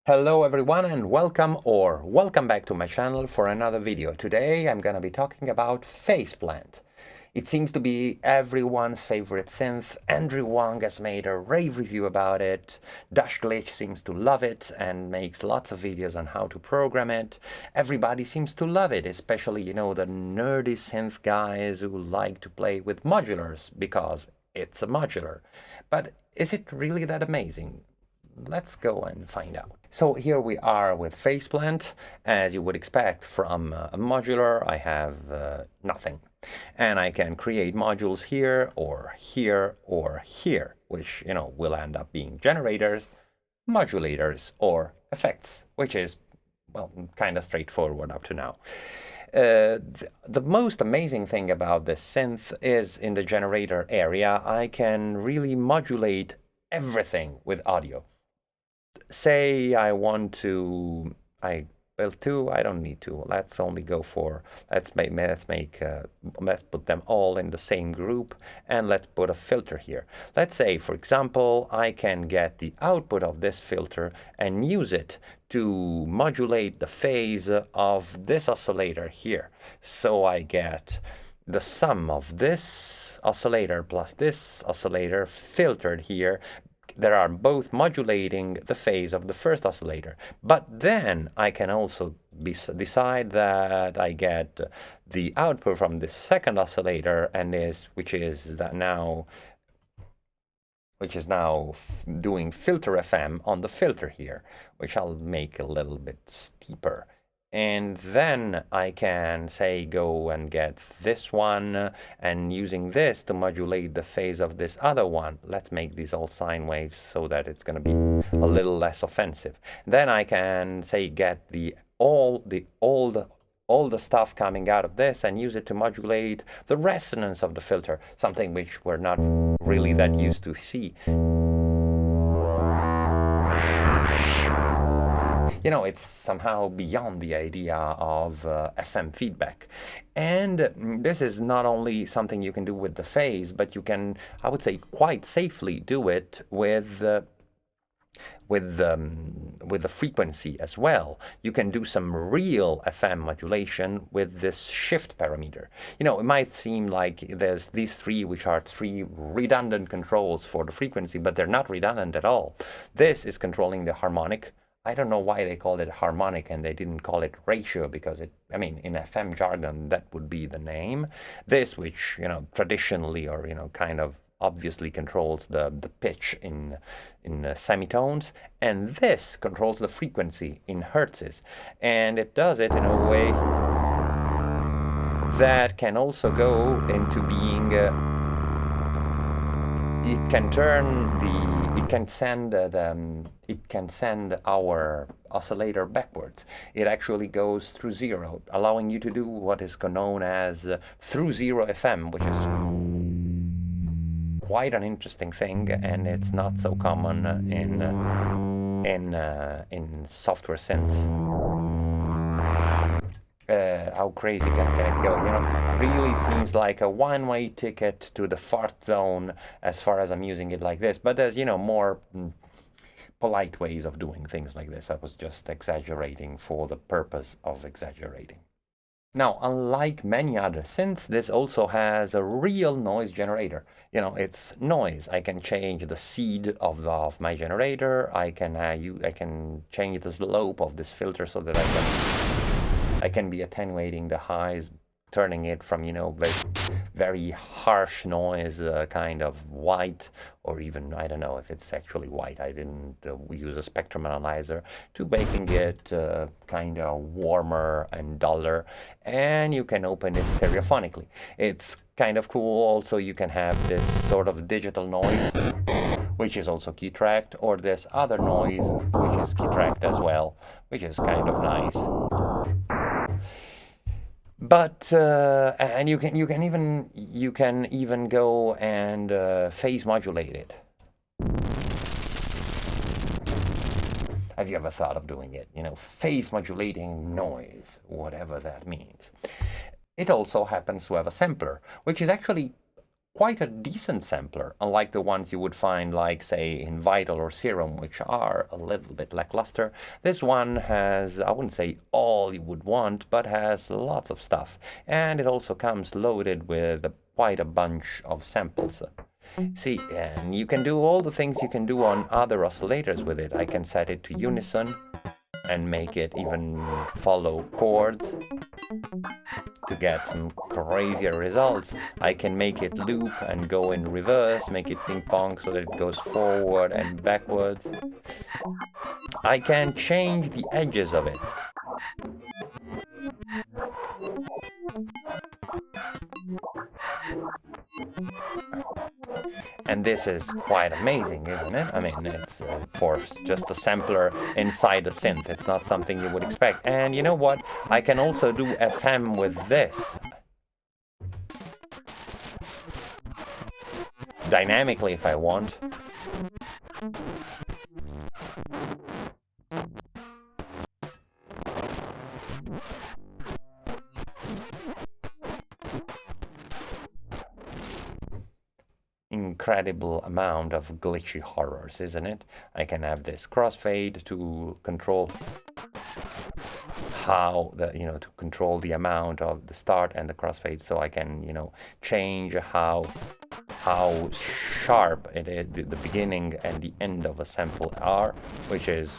Hello everyone and welcome back to my channel for another video. Today I'm gonna be talking about Phaseplant. It seems to be everyone's favorite synth. Andrew Wang has made a rave review about it. Dash Glitch seems to love it and makes lots of videos on how to program it. Everybody seems to love it, especially, the nerdy synth guys who like to play with modulars because it's a modular. But is it really that amazing? Let's go and find out. So here we are with Phaseplant. As you would expect from a modular, I have nothing. And I can create modules here, or here, or here, which, will end up being generators, modulators, or effects, which is, well, kind of straightforward up to now. The most amazing thing about this synth is in the generator area, I can really modulate everything with audio. Say I want to, build two, I don't need to. Let's only go for, let's put them all in the same group and let's put a filter here. Let's say, for example, I can get the output of this filter and use it to modulate the phase of this oscillator here. So I get the sum of this oscillator plus this oscillator filtered here. They are both modulating the phase of the first oscillator. But then I can also decide that I get the output from the second oscillator, and which is now doing filter FM on the filter here, which I'll make a little bit steeper. And then I can, say, go and get this one and using this to modulate the phase of this other one. Let's make these all sine waves so that it's going to be a little less offensive. Then I can, say, get all the stuff coming out of this and use it to modulate the resonance of the filter, something which we're not really that used to see. It's somehow beyond the idea of FM feedback. And this is not only something you can do with the phase, but you can, I would say, quite safely do it with the frequency as well. You can do some real FM modulation with this shift parameter. It might seem like there's these three, which are three redundant controls for the frequency, but they're not redundant at all. This is controlling the harmonic. I don't know why they called it harmonic and they didn't call it ratio, because in FM jargon, that would be the name. This, which, traditionally or, kind of obviously controls the pitch in semitones, and this controls the frequency in hertzes. And it does it in a way that can also go into being it can send our oscillator backwards. It actually goes through zero, allowing you to do what is known as through zero FM, which is quite an interesting thing, and it's not so common in software synths. How crazy can it go? Really seems like a one-way ticket to the fart zone as far as I'm using it like this. But there's, more polite ways of doing things like this. I was just exaggerating for the purpose of exaggerating. Now, unlike many other synths, this also has a real noise generator. It's noise. I can change the seed of my generator. I can change the slope of this filter so that I can be attenuating the highs, turning it from, very harsh noise, kind of white, or even, I don't know if it's actually white, I didn't use a spectrum analyzer, to making it kind of warmer and duller, and you can open it stereophonically. It's kind of cool. Also, you can have this sort of digital noise, which is also key tracked, or this other noise, which is key tracked as well, which is kind of nice. But and you can even go and phase modulate it. Have you ever thought of doing it? Phase modulating noise, whatever that means. It also happens to have a sampler, which is actually quite a decent sampler, unlike the ones you would find, like, say, in Vital or Serum, which are a little bit lackluster. This one has, I wouldn't say all you would want, but has lots of stuff. And it also comes loaded with quite a bunch of samples. See, and you can do all the things you can do on other oscillators with it. I can set it to unison and make it even follow chords to get some crazier results. I can make it loop and go in reverse, make it ping pong so that it goes forward and backwards. I can change the edges of it. And this is quite amazing, isn't it? I mean, it's for just a sampler inside a synth. It's not something you would expect. And you know what? I can also do FM with this. Dynamically if I want. Incredible amount of glitchy horrors, isn't it? I can have this crossfade to control how the, to control the amount of the start and the crossfade, so I can, change how sharp it is, the beginning and the end of a sample are, which is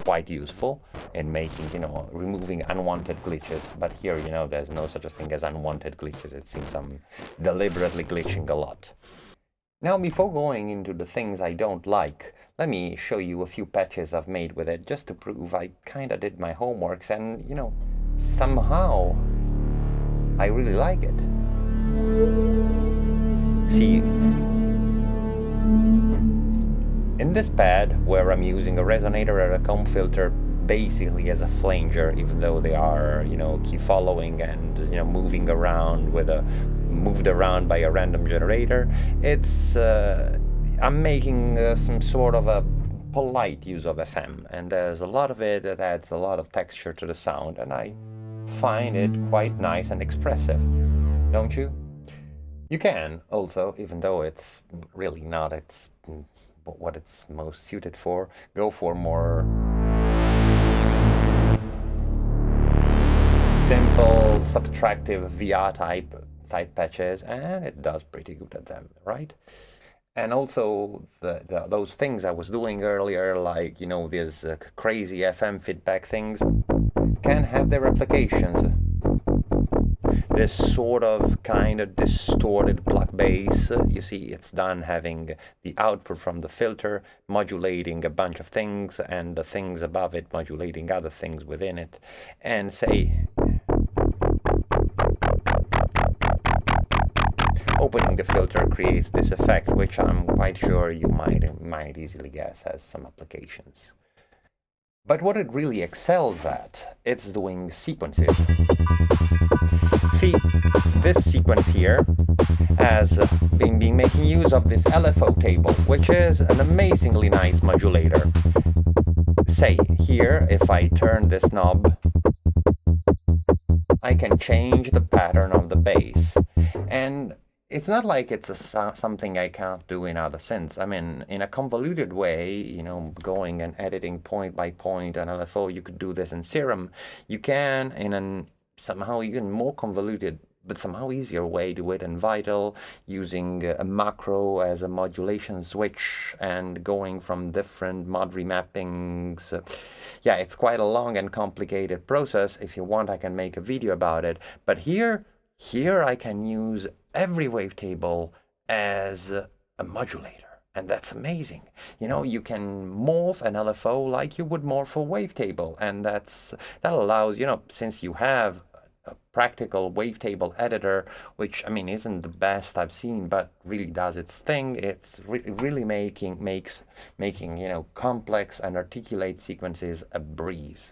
quite useful in making, removing unwanted glitches. But here, there's no such a thing as unwanted glitches. It seems I'm deliberately glitching a lot. Now, before going into the things I don't like, let me show you a few patches I've made with it, just to prove I kind of did my homeworks and, somehow I really like it. See, in this pad, where I'm using a resonator and a comb filter basically as a flanger, even though they are, key following and, moving around moved around by a random generator, it's, I'm making some sort of a polite use of FM, and there's a lot of it that adds a lot of texture to the sound, and I find it quite nice and expressive, don't you? You can also, even though it's really not what it's most suited for, go for more simple subtractive VR type patches, and it does pretty good at them, right? And also those things I was doing earlier, like these crazy FM feedback things, can have their applications. This sort of kind of distorted block bass, you see, it's done having the output from the filter modulating a bunch of things, and the things above it modulating other things within it. And say, opening the filter creates this effect, which I'm quite sure you might easily guess has some applications. But what it really excels at, it's doing sequences. See, this sequence here has been making use of this LFO table, which is an amazingly nice modulator. Say, here, if I turn this knob, I can change the pattern of the bass. And it's not like it's something I can't do in other synths. I mean, in a convoluted way, going and editing point by point an LFO, you could do this in Serum. You can, in an somehow even more convoluted, but somehow easier way, do it in Vital, using a macro as a modulation switch and going from different mod remappings. Yeah, it's quite a long and complicated process. If you want, I can make a video about it. But here I can use every wavetable as a modulator. And that's amazing. You can morph an LFO like you would morph a wavetable. And that allows, since you have a practical wavetable editor, which, I mean, isn't the best I've seen, but really does its thing. It's really makes complex and articulate sequences a breeze.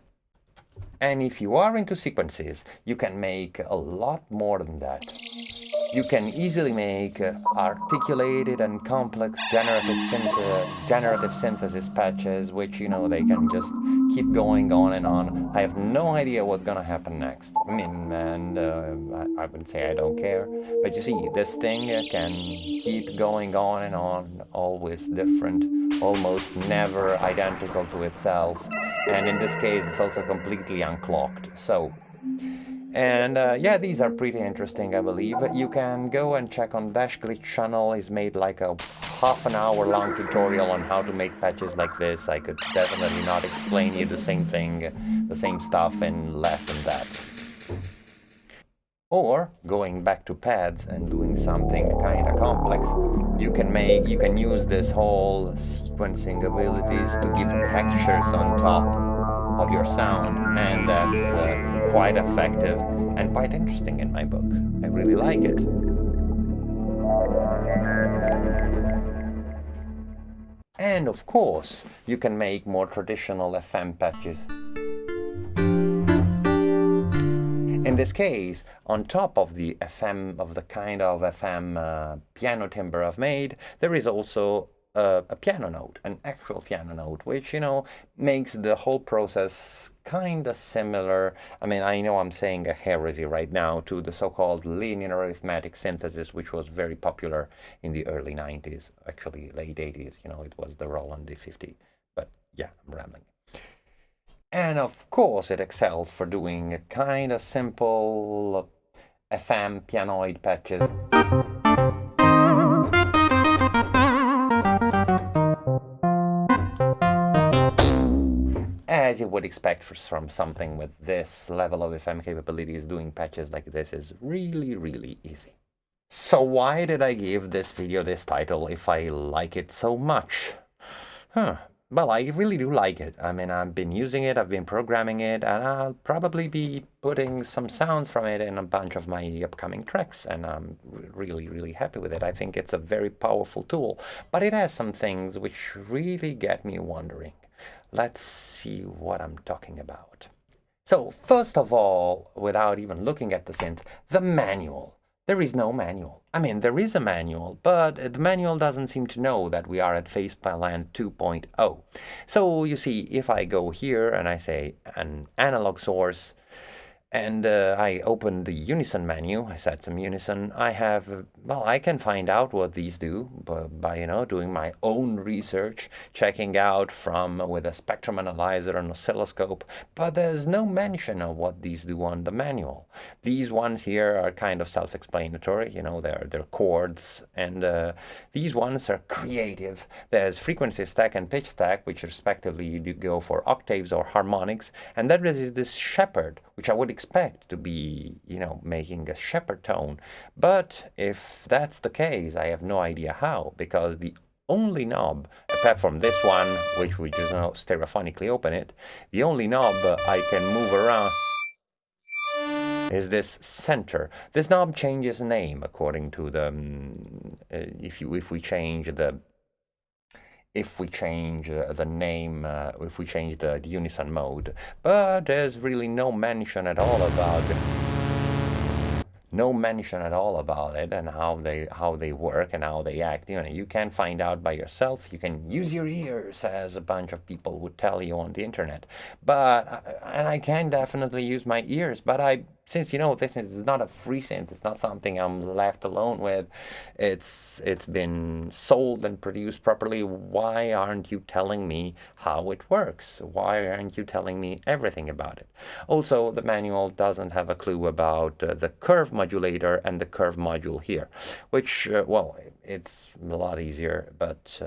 And if you are into sequences, you can make a lot more than that. You can easily make articulated and complex generative synthesis patches, which, you know, they can just keep going on and on. I have no idea what's gonna happen next. I mean, and I wouldn't say I don't care, but you see, this thing can keep going on and on, always different, almost never identical to itself. And in this case, it's also completely unclocked. So, and yeah, these are pretty interesting, I believe. You can go and check on Dash Glitch channel. He's made like a half an hour long tutorial on how to make patches like this. I could definitely not explain you the same thing, the same stuff in less than that. Or going back to pads and doing something kind of complex, you can use this whole sequencing abilities to give textures on top of your sound, and that's quite effective and quite interesting in my book. I really like it. And of course, you can make more traditional FM patches. In this case, on top of the FM, of the kind of FM piano timbre I've made, there is also a piano note, an actual piano note, which, you know, makes the whole process kind of similar. I mean, I know I'm saying a heresy right now to the so-called linear arithmetic synthesis, which was very popular in the early 90s, actually late 80s. You know, it was the Roland D50. But yeah, I'm rambling. And of course, it excels for doing a kind of simple FM pianoid patches. As you would expect from something with this level of FM capabilities, doing patches like this is really, really easy. So why did I give this video this title if I like it so much? Well, I really do like it. I mean, I've been using it, I've been programming it, and I'll probably be putting some sounds from it in a bunch of my upcoming tracks, and I'm really, really happy with it. I think it's a very powerful tool, but it has some things which really get me wondering. Let's see what I'm talking about. So, first of all, without even looking at the synth, the manual. There is no manual. I mean, there is a manual, but the manual doesn't seem to know that we are at Phaseplant 2.0. So you see, if I go here and I say an analog source, and I open the unison menu, I set some unison, I have, well, I can find out what these do by, you know, doing my own research, checking out with a spectrum analyzer and oscilloscope, but there's no mention of what these do on the manual. These ones here are kind of self-explanatory, you know, they're chords, and these ones are creative. There's frequency stack and pitch stack, which respectively go for octaves or harmonics, and then there is this shepherd, which I would expect to be, you know, making a shepherd tone. But if that's the case, I have no idea how, because the only knob, apart from this one, which we just now stereophonically open it, the only knob I can move around is this center. This knob changes name according to the, if we change the name, if we change the unison mode, but there's really no mention at all about it. No mention at all about it and how they work and how they act. You know, you can find out by yourself. You can use your ears, as a bunch of people would tell you on the internet. But and I can definitely use my ears, but since, you know, this is not a free synth, it's not something I'm left alone with. It's been sold and produced properly. Why aren't you telling me how it works? Why aren't you telling me everything about it? Also, the manual doesn't have a clue about the curve modulator and the curve module here, which, well, it's a lot easier, but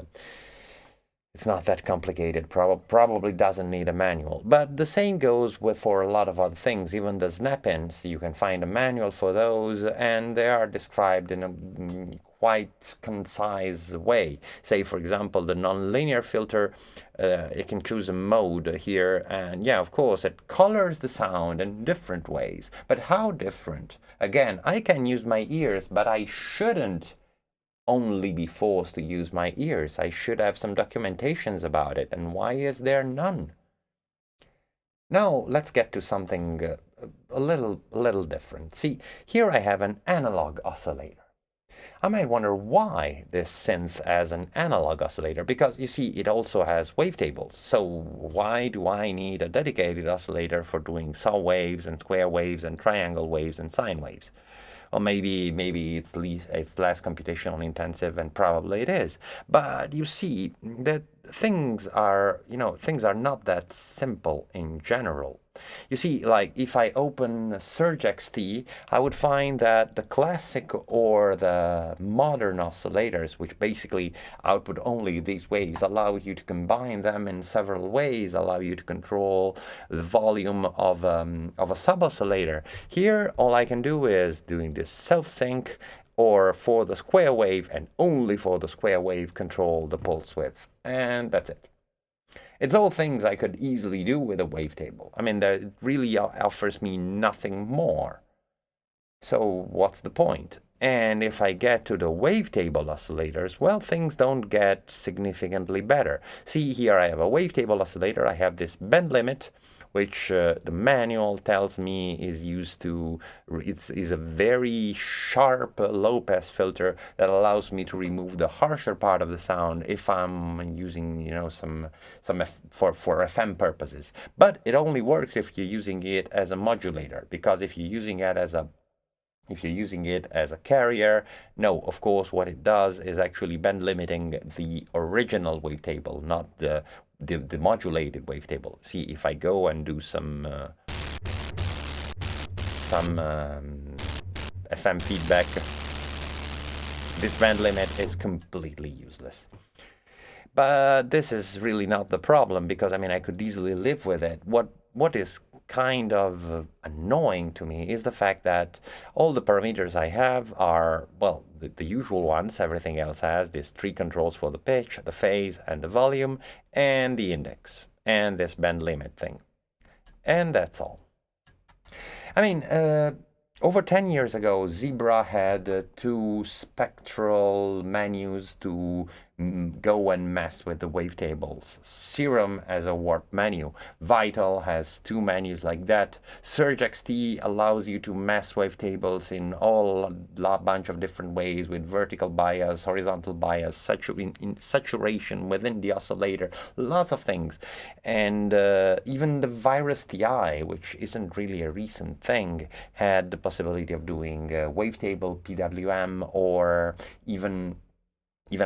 it's not that complicated. Probably doesn't need a manual. But the same goes for a lot of other things. Even the snap-ins, you can find a manual for those, and they are described in a quite concise way. Say, for example, the nonlinear filter, it can choose a mode here, and yeah, of course, it colors the sound in different ways. But how different? Again, I can use my ears, but I shouldn't only be forced to use my ears. I should have some documentations about it, and why is there none? Now let's get to something a little different. See, here I have an analog oscillator. I might wonder why this synth as an analog oscillator, because you see it also has wavetables. So why do I need a dedicated oscillator for doing saw waves and square waves and triangle waves and sine waves? Or maybe it's less computational intensive, and probably it is. But you see that things are not that simple in general. You see, like if I open Surge XT, I would find that the classic or the modern oscillators, which basically output only these waves, allow you to combine them in several ways, allow you to control the volume of a sub-oscillator. Here, all I can do is doing this self-sync, or for the square wave and only for the square wave control the pulse width, and that's it. It's all things I could easily do with a wavetable. I mean, that really offers me nothing more. So what's the point? And if I get to the wavetable oscillators, well, things don't get significantly better. See, here I have a wavetable oscillator. I have this bend limit, which the manual tells me is used to, is a very sharp low-pass filter that allows me to remove the harsher part of the sound if I'm using, for FM purposes. But it only works if you're using it as a modulator, because if you're using it as a carrier, no, of course, what it does is actually bend limiting the original wavetable, not the modulated wavetable. See, if I go and do some FM feedback, this band limit is completely useless. But this is really not the problem, because I mean, I could easily live with it. What is kind of annoying to me is the fact that all the parameters I have are, well, the usual ones. Everything else has these three controls for the pitch, the phase, and the volume, and the index, and this band limit thing. And that's all. I mean, over 10 years ago, Zebra had two spectral menus to go and mess with the wavetables. Serum has a warp menu. Vital has two menus like that. Surge XT allows you to mess wavetables in a bunch of different ways, with vertical bias, horizontal bias, saturation within the oscillator, lots of things. And even the Virus TI, which isn't really a recent thing, had the possibility of doing wavetable PWM, or even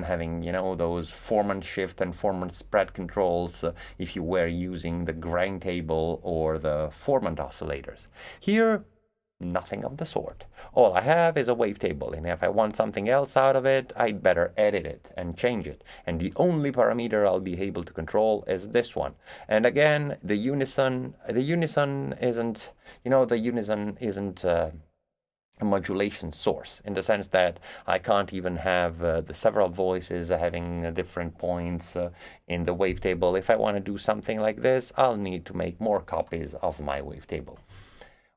having, those formant shift and formant spread controls if you were using the grind table or the formant oscillators. Here, nothing of the sort. All I have is a wavetable, and if I want something else out of it, I'd better edit it and change it. And the only parameter I'll be able to control is this one. And again, the unison isn't, a modulation source, in the sense that I can't even have the several voices having different points in the wavetable. If I want to do something like this, I'll need to make more copies of my wavetable,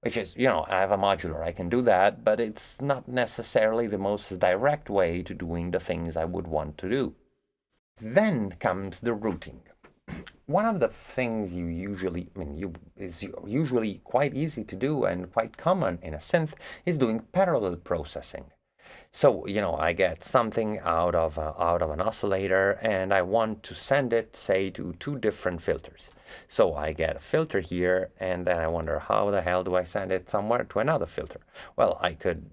which is, I have a modular, I can do that, but it's not necessarily the most direct way to doing the things I would want to do. Then comes the routing. One of the things is usually quite easy to do and quite common in a synth is doing parallel processing. So, I get something out of an oscillator, and I want to send it, say, to two different filters. So I get a filter here, and then I wonder, how the hell do I send it somewhere to another filter? Well, I could,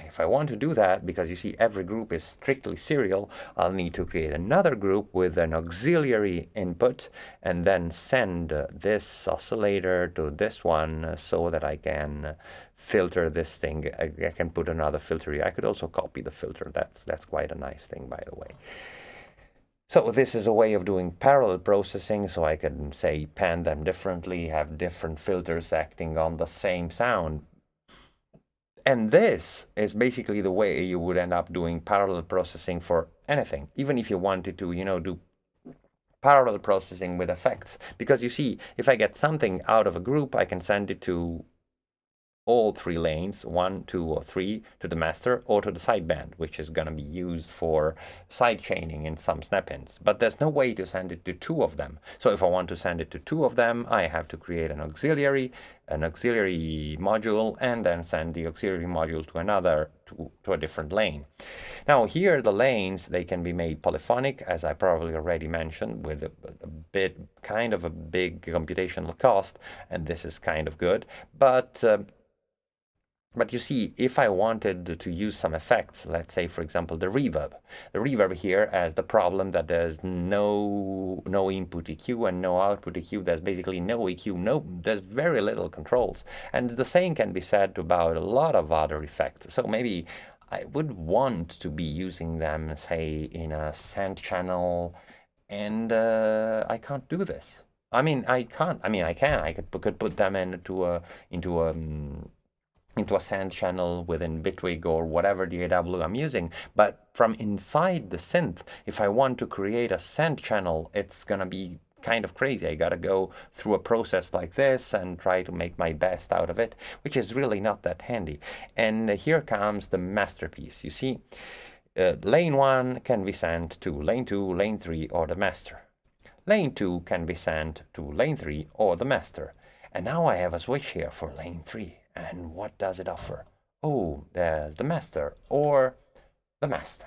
if I want to do that, because you see every group is strictly serial, I'll need to create another group with an auxiliary input, and then send this oscillator to this one, so that I can filter this thing. I can put another filter here. I could also copy the filter. That's quite a nice thing, by the way. So this is a way of doing parallel processing, so I can, say, pan them differently, have different filters acting on the same sound. And this is basically the way you would end up doing parallel processing for anything, even if you wanted to, do parallel processing with effects. Because you see, if I get something out of a group, I can send it to all 3 lanes, 1, 2, or 3, to the master or to the sideband, which is going to be used for side chaining in some snap-ins. But there's no way to send it to 2 of them. So if I want to send it to 2 of them, I have to create an auxiliary module, and then send the auxiliary module to another, to a different lane. Now here the lanes, they can be made polyphonic, as I probably already mentioned, with a kind of a big computational cost, and this is kind of good. But you see, if I wanted to use some effects, let's say, for example, the reverb here has the problem that there's no input EQ and no output EQ. There's basically no EQ, there's very little controls. And the same can be said about a lot of other effects. So maybe I would want to be using them, say, in a send channel, and I can't do this. I mean, I can't. I mean, I can. I could put them into a send channel within Bitwig or whatever DAW I'm using. But from inside the synth, if I want to create a send channel, it's gonna be kind of crazy. I gotta go through a process like this and try to make my best out of it, which is really not that handy. And here comes the masterpiece. You see, lane 1 can be sent to lane 2, lane 3, or the master. Lane 2 can be sent to lane 3 or the master. And now I have a switch here for lane 3. And what does it offer? Oh, there's the master or the master.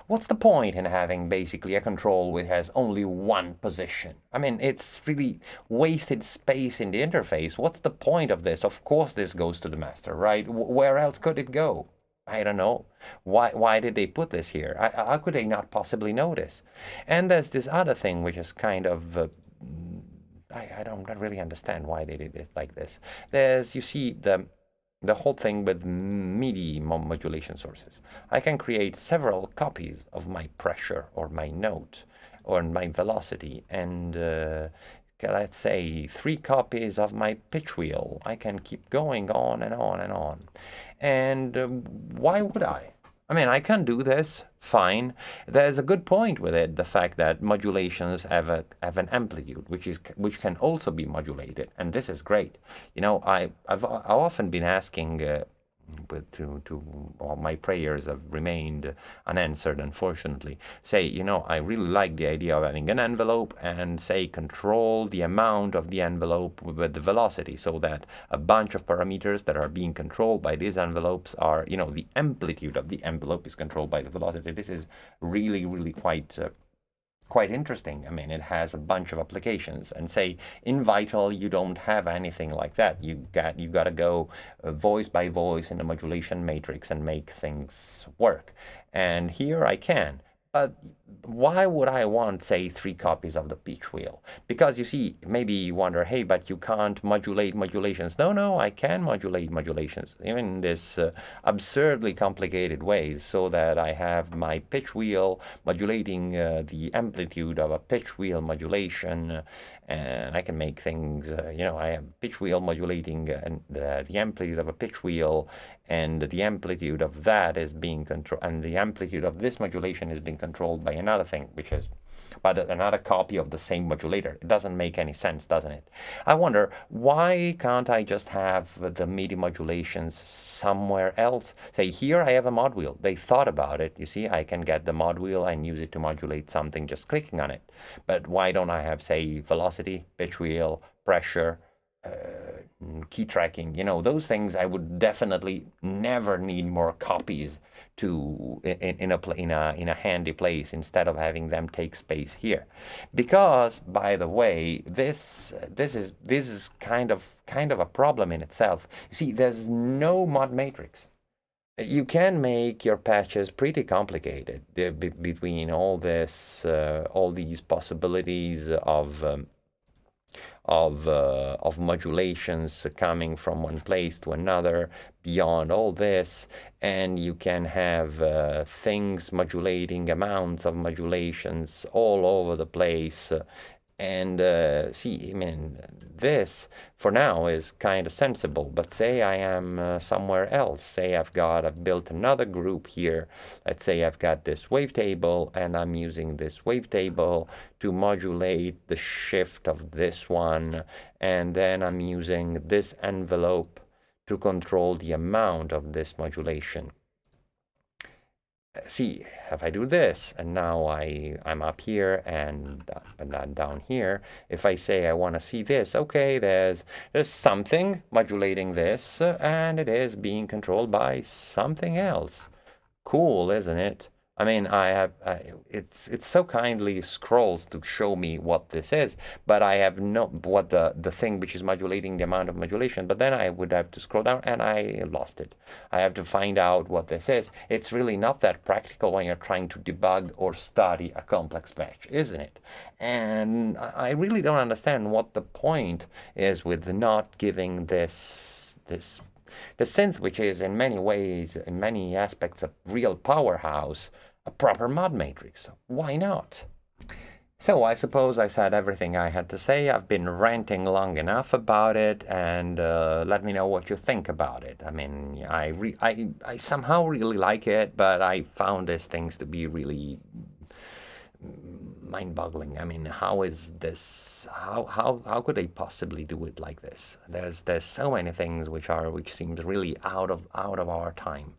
What's the point in having basically a control which has only one position? I mean, it's really wasted space in the interface. What's the point of this? Of course this goes to the master, right? Where else could it go? I don't know. Why did they put this here? How could they not possibly know this? And there's this other thing which is kind of I don't really understand why they did it like this. There's, you see, the whole thing with MIDI modulation sources. I can create several copies of my pressure or my note or my velocity, and let's say 3 copies of my pitch wheel. I can keep going on and on and on. And why would I? I mean, I can do this, fine. There's a good point with it, the fact that modulations have an amplitude, which can also be modulated, and this is great. You know, I've often been asking, well, my prayers have remained unanswered, unfortunately. Say, you know, I really like the idea of having an envelope and, say, control the amount of the envelope with the velocity, so that a bunch of parameters that are being controlled by these envelopes are, you know, the amplitude of the envelope is controlled by the velocity. This is really quite interesting. I mean, it has a bunch of applications. And say in Vital, you don't have anything like that. You got to go voice by voice in the modulation matrix and make things work. And here I can. But why would I want, say, 3 copies of the pitch wheel? Because you see, maybe you wonder, hey, but you can't modulate modulations. No, I can modulate modulations, even in this absurdly complicated ways, so that I have my pitch wheel modulating the amplitude of a pitch wheel modulation, and I can make things, you know, I have pitch wheel modulating the amplitude of a pitch wheel, and the amplitude of that is being controlled, and the amplitude of this modulation is being controlled by another thing, which is but another copy of the same modulator. It doesn't make any sense, doesn't it? I wonder, why can't I just have the MIDI modulations somewhere else? Say, here I have a mod wheel. They thought about it. You see, I can get the mod wheel and use it to modulate something just clicking on it. But why don't I have, say, velocity, pitch wheel, pressure, key tracking? You know, those things I would definitely never need more copies to in a handy place, instead of having them take space here. Because, by the way, this is kind of a problem in itself. You see, there's no mod matrix. You can make your patches pretty complicated between all these possibilities of modulations coming from one place to another, beyond all this, and you can have things modulating, amounts of modulations all over the place. And see, I mean, this for now is kind of sensible, but say I am somewhere else. Say I've built another group here. Let's say I've got this wavetable, and I'm using this wavetable to modulate the shift of this one, and then I'm using this envelope to control the amount of this modulation. See, if I do this, and now I'm up here and then down here, if I say I want to see this, okay, there's something modulating this, and it is being controlled by something else. Cool, isn't it? I mean, it's so kindly scrolls to show me what this is, but I have no what the thing which is modulating the amount of modulation. But then I would have to scroll down, and I lost it. I have to find out what this is. It's really not that practical when you're trying to debug or study a complex patch, isn't it? And I really don't understand what the point is with not giving the synth, which is in many ways, in many aspects, a real powerhouse, a proper mod matrix. Why not? So I suppose I said everything I had to say. I've been ranting long enough about it, and let me know what you think about it. I mean, I somehow really like it, but I found these things to be really mind-boggling. I mean, how is this? How could they possibly do it like this? There's so many things which seems really out of our time.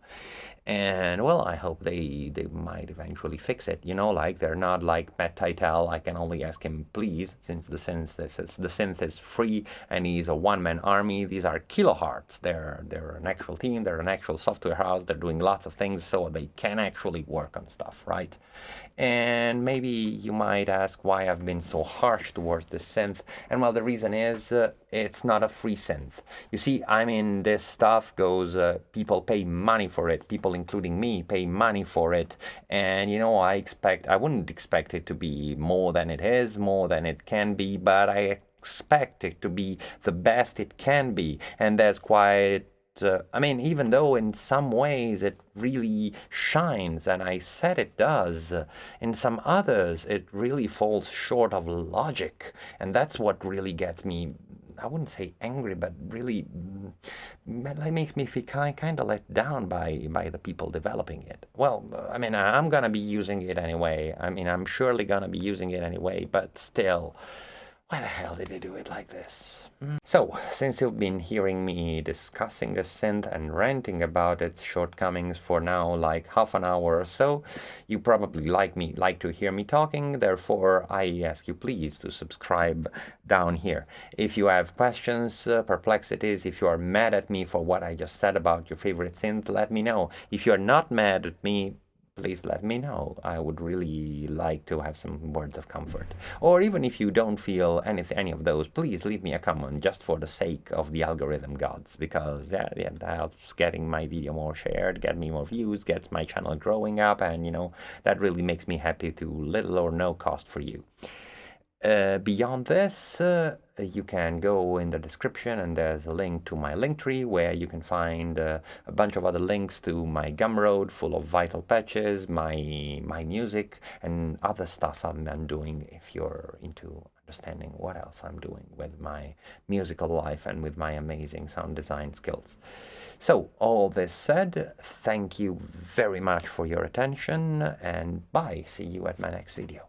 And well, I hope they might eventually fix it. You know, like they're not like Matt Titel. I can only ask him, please, since the synth is free and he's a one-man army. These are kilohertz. They're an actual team. They're an actual software house. They're doing lots of things, so they can actually work on stuff, right? And maybe you might ask why I've been so harsh towards the synth. And well, the reason is it's not a free synth. You see, I mean, this stuff goes, people pay money for it. People, including me, pay money for it. And, you know, I wouldn't expect it to be more than it is, more than it can be, but I expect it to be the best it can be. And there's quite I mean, even though in some ways it really shines, and I said it does, in some others it really falls short of logic, and that's what really gets me, I wouldn't say angry, but really makes me feel kind of let down by the people developing it. Well, I mean, I'm gonna be using it anyway. I mean, I'm surely gonna be using it anyway, but still, why the hell did they do it like this? So, since you've been hearing me discussing the synth and ranting about its shortcomings for now like half an hour or so, you probably like to hear me talking. Therefore, I ask you please to subscribe down here. If you have questions, perplexities, if you are mad at me for what I just said about your favorite synth, let me know. If you're not mad at me, please let me know. I would really like to have some words of comfort. Or even if you don't feel any of those, please leave me a comment just for the sake of the algorithm gods, because yeah, that helps getting my video more shared, get me more views, gets my channel growing up, and you know, that really makes me happy to little or no cost for you. Beyond this, you can go in the description and there's a link to my Linktree where you can find a bunch of other links to my Gumroad full of vital patches, my music, and other stuff I'm doing if you're into understanding what else I'm doing with my musical life and with my amazing sound design skills. So, all this said, thank you very much for your attention, and bye. See you at my next video.